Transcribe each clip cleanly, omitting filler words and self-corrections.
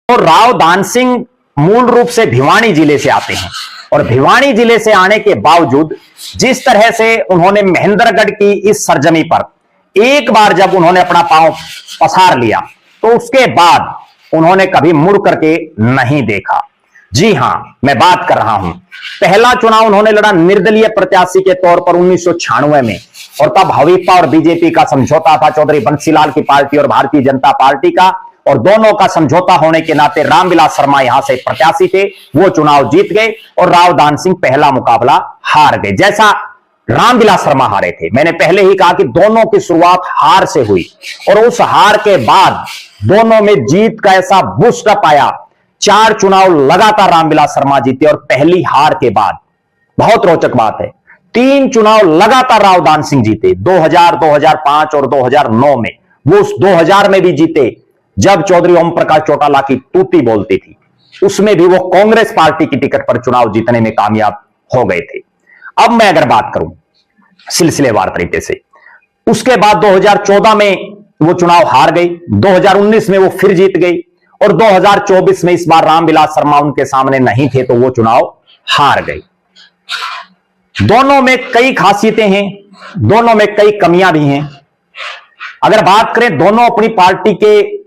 तो राव दान सिंह मूल रूप से भिवानी जिले से आते हैं और भिवानी जिले से आने के बावजूद जिस तरह से उन्होंने महेंद्रगढ़ की इस सरजमी पर एक बार जब उन्होंने अपना पांव पसार लिया तो उसके बाद उन्होंने कभी मुड़ करके नहीं देखा। जी हां, मैं बात कर रहा हूं, पहला चुनाव उन्होंने लड़ा निर्दलीय प्रत्याशी के तौर पर 1996 में और तब हवीपा और बीजेपी का समझौता था, चौधरी बंसीलाल की पार्टी और भारतीय जनता पार्टी का, और दोनों का समझौता होने के नाते रामविलास शर्मा यहां से प्रत्याशी थे, वो चुनाव जीत गए और राव दान सिंह पहला मुकाबला हार गए। जैसा रामविलास शर्मा हारे थे, मैंने पहले ही कहा कि दोनों की शुरुआत हार से हुई और उस हार के बाद दोनों में जीत का ऐसा बूस्ट अप आया। 4 चुनाव लगातार रामविलास शर्मा जीते और पहली हार के बाद बहुत रोचक बात है 3 चुनाव लगातार राव दान सिंह जीते, 2000, 2005 और 2009 में। वो उस 2000 में भी जीते जब चौधरी ओम प्रकाश चौटाला की तूती बोलती थी, उसमें भी वो कांग्रेस पार्टी की टिकट पर चुनाव जीतने में कामयाब हो गए थे। अब मैं अगर बात करूं सिलसिलेवार तरीके से, उसके बाद 2014 में वो चुनाव हार गई, 2019 में वो फिर जीत गई और 2024 में इस बार रामविलास शर्मा उनके सामने नहीं थे तो वो चुनाव हार गई। दोनों में कई खासियतें हैं, दोनों में कई कमियां भी हैं। अगर बात करें, दोनों अपनी पार्टी के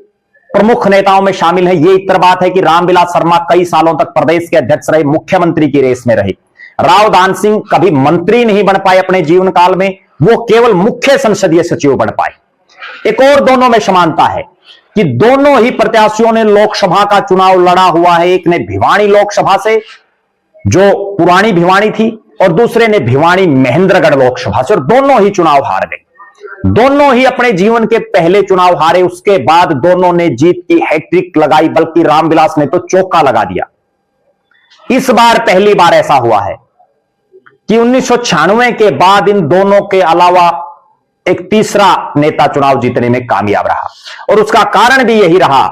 प्रमुख नेताओं में शामिल है। ये इतर बात है कि रामविलास शर्मा कई सालों तक प्रदेश के अध्यक्ष रहे, मुख्यमंत्री की रेस में रहे। राव दान सिंह कभी मंत्री नहीं बन पाए अपने जीवन काल में, वो केवल मुख्य संसदीय सचिव बन पाए। एक और दोनों में समानता है कि दोनों ही प्रत्याशियों ने लोकसभा का चुनाव लड़ा हुआ है। एक ने भिवानी लोकसभा से, जो पुरानी भिवानी थी, और दूसरे ने भिवानी महेंद्रगढ़ लोकसभा से, और दोनों ही चुनाव हार गए। दोनों ही अपने जीवन के पहले चुनाव हारे, उसके बाद दोनों ने जीत की हैट्रिक लगाई, बल्कि रामविलास ने तो चौका लगा दिया। इस बार पहली बार ऐसा हुआ है कि 1996 के बाद इन दोनों के अलावा एक तीसरा नेता चुनाव जीतने में कामयाब रहा और उसका कारण भी यही रहा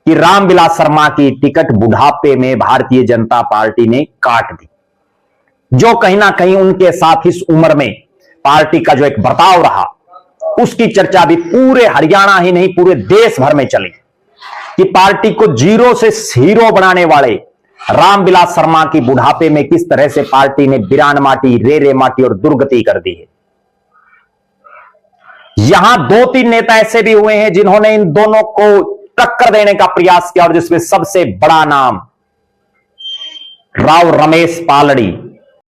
कि रामविलास शर्मा की टिकट बुढ़ापे में भारतीय जनता पार्टी ने काट दी, जो कहीं ना कहीं उनके साथ इस उम्र में पार्टी का जो एक बर्ताव रहा उसकी चर्चा भी पूरे हरियाणा ही नहीं पूरे देश भर में चली कि पार्टी को जीरो से हीरो बनाने वाले रामविलास शर्मा की बुढ़ापे में किस तरह से पार्टी ने बिरान माटी, रेरे माटी और दुर्गति कर दी है। यहां 2-3 नेता ऐसे भी हुए हैं जिन्होंने इन दोनों को टक्कर देने का प्रयास किया और जिसमें सबसे बड़ा नाम राव रमेश पालड़ी